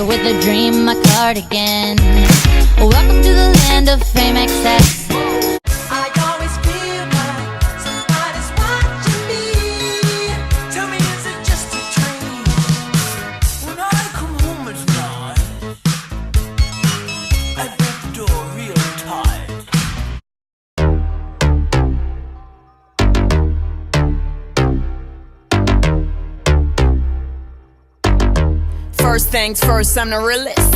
with a dream, my cardigan. Welcome to the land of fame excess. I always feel like somebody's watching me. Tell me, is it just a dream? When I come home at night, I bet the door real tight. First things first, I'm the realest.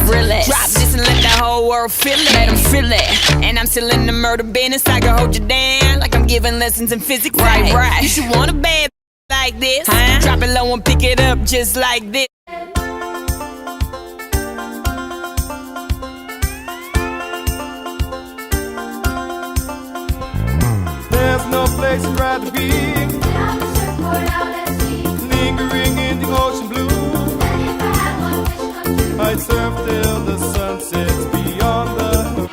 Drop this and let the whole world feel it. Let them feel it. And I'm still in the murder business. I can hold you down like I'm giving lessons in physics. Right. You should want a bad like this. Drop it low and pick it up just like this. There's no place I'd rather be, lingering in the ocean blue. I'd surf till the sun sets beyond the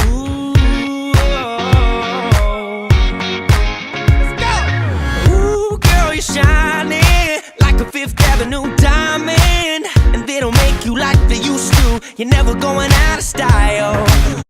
Ooh, let's go. Ooh, girl, you're shining like a Fifth Avenue diamond, and they don't make you like they used to. You're never going out of style.